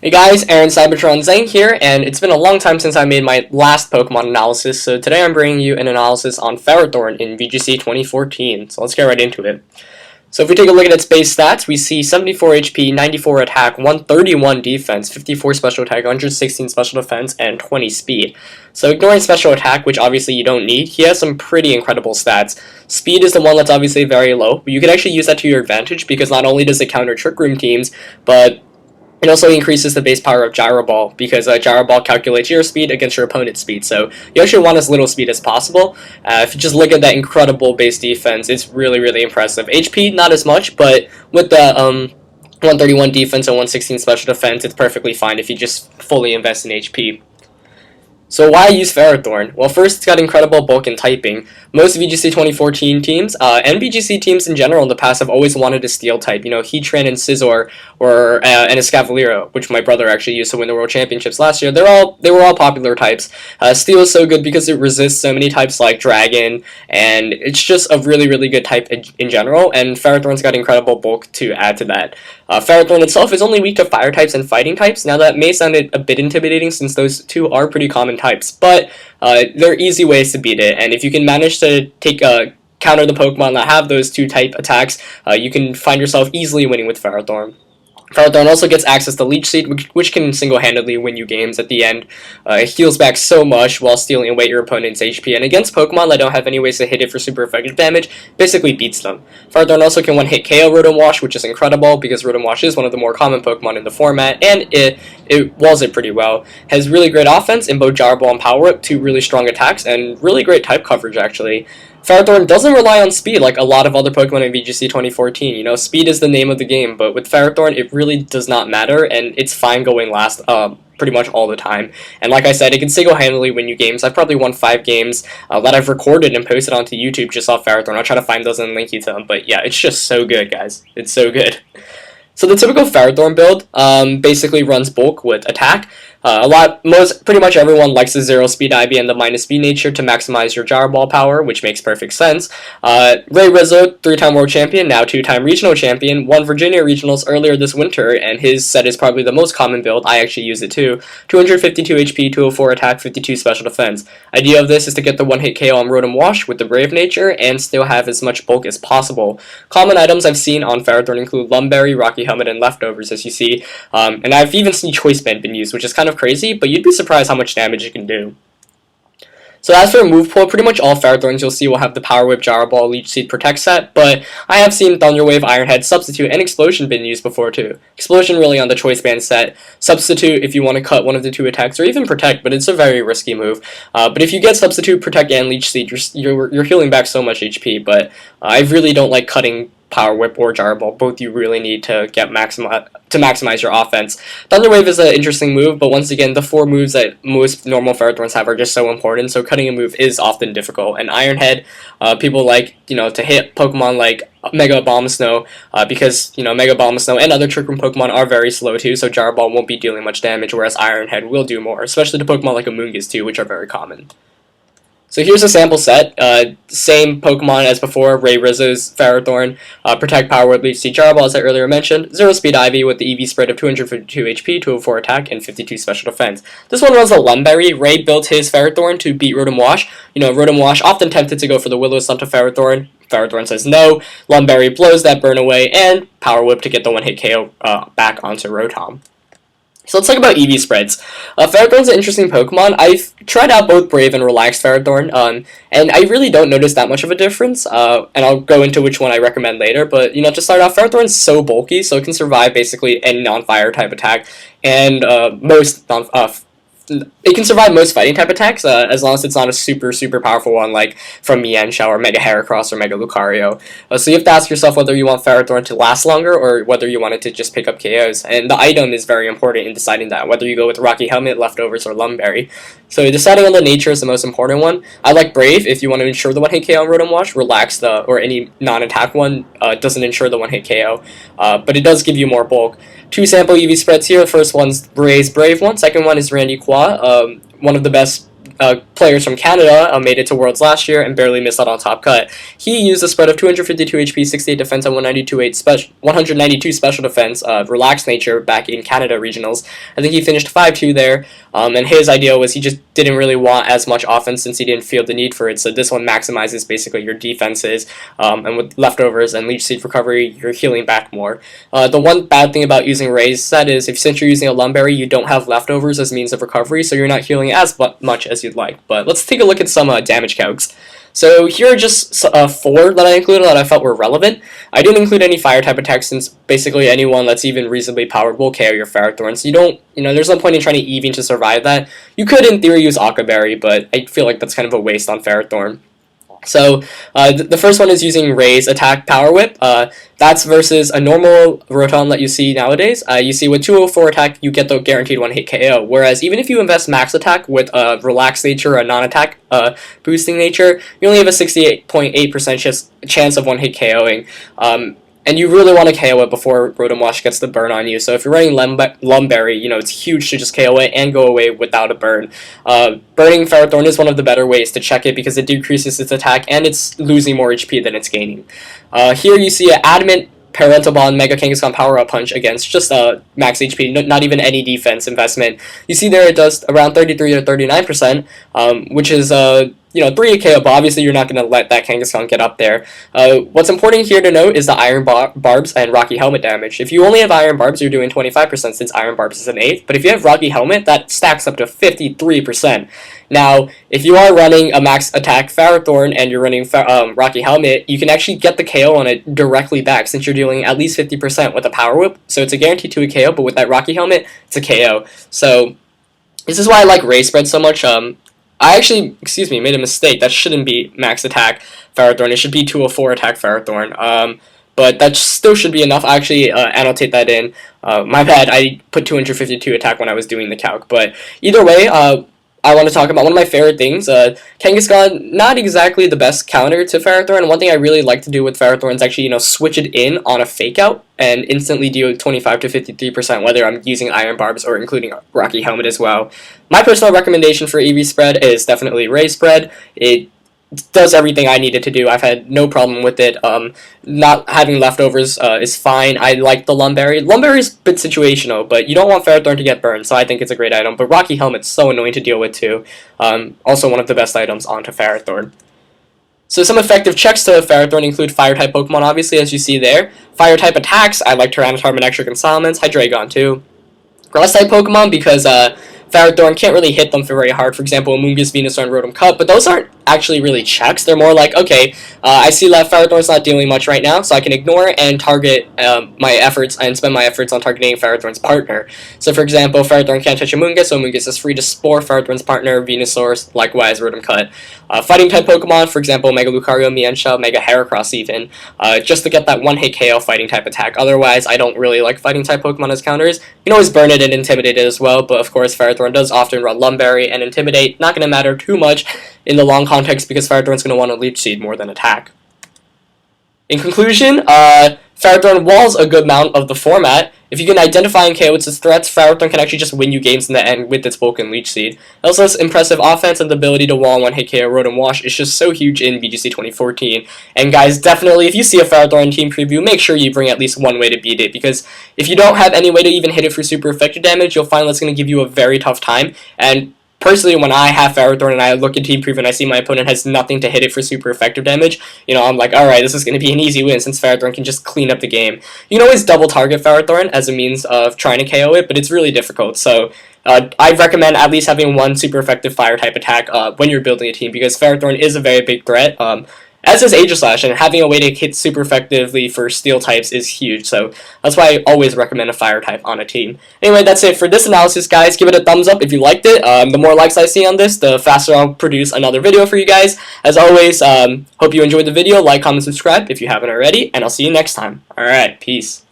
Hey guys, Aaron Cybertron Zhang here, and it's been a long time since I made my last Pokemon analysis, so today I'm bringing you an analysis on Ferrothorn in VGC 2014, so let's get right into it. So if we take a look at its base stats, we see 74 HP, 94 attack, 131 defense, 54 special attack, 116 special defense, and 20 speed. So ignoring special attack, which obviously you don't need, he has some pretty incredible stats. Speed is the one that's obviously very low, but you can actually use that to your advantage because not only does it counter Trick Room teams, but it also increases the base power of Gyro Ball because Gyro Ball calculates your speed against your opponent's speed. So you actually want as little speed as possible. If you just look at that incredible base defense, it's really, really impressive. HP, not as much, but with the 131 defense and 116 special defense, it's perfectly fine if you just fully invest in HP. So why use Ferrothorn? Well, first, it's got incredible bulk and typing. Most VGC 2014 teams, and VGC teams in general in the past have always wanted a steel type. You know, Heatran and Scizor, and Escavalier, which my brother actually used to win the World Championships last year. They were all popular types. Steel is so good because it resists so many types like Dragon, and it's just a really, really good type in general, and Ferrothorn's got incredible bulk to add to that. Ferrothorn itself is only weak to fire types and fighting types. Now that may sound a bit intimidating since those two are pretty common types, but there are easy ways to beat it, and if you can manage to counter the Pokemon that have those two type attacks, you can find yourself easily winning with Ferrothorn. Ferrothorn also gets access to Leech Seed, which can single-handedly win you games at the end. It heals back so much while stealing away your opponent's HP, and against Pokemon that don't have any ways to hit it for super effective damage, basically beats them. Ferrothorn also can one-hit KO Rotom Wash, which is incredible because Rotom Wash is one of the more common Pokemon in the format, and it walls it pretty well. Has really great offense in both Gyro Ball and Power Whip, two really strong attacks, and really great type coverage actually. Ferrothorn doesn't rely on speed like a lot of other Pokemon in VGC 2014. You know, speed is the name of the game, but with Ferrothorn, it really does not matter, and it's fine going last pretty much all the time. And like I said, it can single-handedly win you games. I've probably won 5 games that I've recorded and posted onto YouTube just off Ferrothorn. I'll try to find those and link you to them, but yeah, it's just so good, guys. It's so good. So the typical Ferrothorn build basically runs bulk with attack. Pretty much everyone likes the 0 speed IV and the minus speed nature to maximize your Gyro Ball power, which makes perfect sense. Ray Rizzo, 3-time world champion, now 2-time regional champion, won Virginia regionals earlier this winter, and his set is probably the most common build. I actually use it too. 252 HP, 204 attack, 52 special defense. Idea of this is to get the one-hit KO on Rotom Wash with the Brave nature and still have as much bulk as possible. Common items I've seen on Ferrothorn include Lumberry, Rocky Helmet, and Leftovers, as you see, and I've even seen Choice Band been used, which is kind of crazy, but you'd be surprised how much damage it can do. So as for a move pool, pretty much all Ferrothorns you'll see will have the Power Whip, Gyro Ball, Leech Seed, Protect set, but I have seen Thunder Wave, Iron Head, Substitute, and Explosion been used before too. Explosion really on the Choice Band set, Substitute if you want to cut one of the 2 attacks, or even Protect, but it's a very risky move. But if you get Substitute, Protect, and Leech Seed, you're healing back so much HP, but I really don't like cutting Power Whip or Gyro Ball. Both you really need to get maximize your offense. Thunder Wave is an interesting move, but once again, the 4 moves that most normal Ferrothorns have are just so important, so cutting a move is often difficult. And Iron Head, people like, you know, to hit Pokemon like Mega Abomasnow, because, you know, Mega Abomasnow and other Trick Room Pokemon are very slow too, so Gyro Ball won't be dealing much damage, whereas Iron Head will do more, especially to Pokemon like Amoonguss too, which are very common. So here's a sample set, same Pokemon as before, Ray Rizzo's Ferrothorn, Protect, Power Whip, Leech Seed, Gyro Ball as I earlier mentioned, 0 speed IV with the EV spread of 252 HP, 204 attack, and 52 special defense. This one runs a Lumberry. Ray built his Ferrothorn to beat Rotom Wash. You know, Rotom Wash often tempted to go for the Willow Stump to Ferrothorn. Ferrothorn says no, Lumberry blows that burn away, and Power Whip to get the one-hit KO back onto Rotom. So let's talk about EV spreads. Ferrothorn's an interesting Pokemon. I've tried out both Brave and Relaxed Ferrothorn, and I really don't notice that much of a difference, and I'll go into which one I recommend later, but, you know, to start off, Ferrothorn's so bulky, so it can survive basically any non-fire type attack, and it can survive most fighting type attacks, as long as it's not a super powerful one like from Mienshao or Mega Heracross or Mega Lucario. So you have to ask yourself whether you want Ferrothorn to last longer or whether you want it to just pick up KOs. And the item is very important in deciding that, whether you go with Rocky Helmet, Leftovers, or Lumberry. So deciding on the nature is the most important one. I like Brave if you want to ensure the one-hit KO on Rotom Wash. Relax or any non-attack one doesn't ensure the one-hit KO, but it does give you more bulk. 2 sample EV spreads here. The first one's Ray's Brave one. Second one is Randy Qua, one of the best players from Canada made it to Worlds last year and barely missed out on top cut. He used a spread of 252 HP, 68 defense, and 192 special defense, relaxed nature back in Canada regionals. I think he finished 5-2 there, and his idea was he just didn't really want as much offense since he didn't feel the need for it. So this one maximizes basically your defenses, and with leftovers and leech seed recovery, you're healing back more. The one bad thing about using Ray's set is since you're using a Lumberry, you don't have leftovers as means of recovery, so you're not healing as much as you'd like. But let's take a look at some damage calcs. So here are just 4 that I included that I felt were relevant. I didn't include any fire type attacks since basically anyone that's even reasonably powered will KO your Ferrothorn. So there's no point in trying to even to survive that. You could in theory use Akaberry, but I feel like that's kind of a waste on Ferrothorn. So the first one is using Ray's attack Power Whip. That's versus a normal Rotom that you see nowadays. You see with 204 attack, you get the guaranteed 1-hit KO. Whereas even if you invest max attack with a relaxed nature or a non-attack boosting nature, you only have a 68.8% chance of 1-hit KOing. And you really want to KO it before Rotom Wash gets the burn on you. So if you're running Lumberry, it's huge to just KO it and go away without a burn. Burning Ferrothorn is one of the better ways to check it because it decreases its attack and it's losing more HP than it's gaining. Here you see an Adamant Parental Bond Mega Kangaskhan Power Up Punch against just max HP, not even any defense investment. You see there it does around 33 to 39%, which is 3 KO, but obviously you're not going to let that Kangaskhan get up there. What's important here to note is the Iron Barbs and Rocky Helmet damage. If you only have Iron Barbs, you're doing 25% since Iron Barbs is an 8th, but if you have Rocky Helmet, that stacks up to 53%. Now, if you are running a max attack Ferrothorn and you're running Rocky Helmet, you can actually get the KO on it directly back since you're dealing at least 50% with a Power Whip, so it's a guarantee to a KO, but with that Rocky Helmet, it's a KO. So, this is why I like Ray Spread so much. I actually, made a mistake. That shouldn't be max attack Ferrothorn. It should be 204 attack Ferrothorn. But that still should be enough. I actually annotate that in. My bad, I put 252 attack when I was doing the calc. But either way, I want to talk about one of my favorite things. Kangaskhan, not exactly the best counter to Ferrothorn. One thing I really like to do with Ferrothorn is actually, switch it in on a fake out and instantly deal 25 to 53%, whether I'm using Iron Barbs or including Rocky Helmet as well. My personal recommendation for EV Spread is definitely Ray Spread. It does everything I needed to do. I've had no problem with it. Not having leftovers is fine. I like the Lumberry. Lumberry's a bit situational, but you don't want Ferrothorn to get burned, so I think it's a great item. But Rocky Helmet's so annoying to deal with too. Also one of the best items onto Ferrothorn. So some effective checks to Ferrothorn include Fire-type Pokemon, obviously, as you see there. Fire-type attacks, I like Tyranitar, Manectric, and Salamence. Hydreigon too. Grass-type Pokemon, because Ferrothorn can't really hit them very hard. For example, Amoonguss, Venusaur, and Rotom Cut, but those aren't actually really checks. They're more like, okay, I see that Ferrothorn's not dealing much right now, so I can ignore it and target my efforts and spend my efforts on targeting Ferrothorn's partner. So, for example, Ferrothorn can't touch Amoonguss, so Amoonguss is free to Spore Ferrothorn's partner, Venusaur, likewise Rotom Cut. Fighting-type Pokemon, for example, Mega Lucario, Mienshao, Mega Heracross even, just to get that one-hit KO Fighting-type attack. Otherwise, I don't really like Fighting-type Pokemon as counters. You can always burn it and Intimidate it as well, but of course, Ferrothorn does often run Lumberry and Intimidate. Not going to matter too much in the long context because Ferrothorn's going to want to Leech Seed more than attack. In conclusion, Ferrothorn walls a good amount of the format. If you can identify and KO its threats, Ferrothorn can actually just win you games in the end with its bulk and Leech Seed. It also has impressive offense, and the ability to wall one-hit KO Rotom Wash is just so huge in VGC 2014. And guys, definitely, if you see a Ferrothorn team preview, make sure you bring at least one way to beat it, because if you don't have any way to even hit it for super effective damage, you'll find that's going to give you a very tough time. And personally, when I have Ferrothorn and I look at Team Preview and I see my opponent has nothing to hit it for super effective damage, I'm like, alright, this is going to be an easy win since Ferrothorn can just clean up the game. You can always double target Ferrothorn as a means of trying to KO it, but it's really difficult. So I'd recommend at least having one super effective fire-type attack when you're building a team, because Ferrothorn is a very big threat. As is Aegislash, and having a way to hit super effectively for steel types is huge, so that's why I always recommend a fire type on a team. Anyway, that's it for this analysis, guys. Give it a thumbs up if you liked it. The more likes I see on this, the faster I'll produce another video for you guys. As always, hope you enjoyed the video. Like, comment, subscribe if you haven't already, and I'll see you next time. Alright, peace.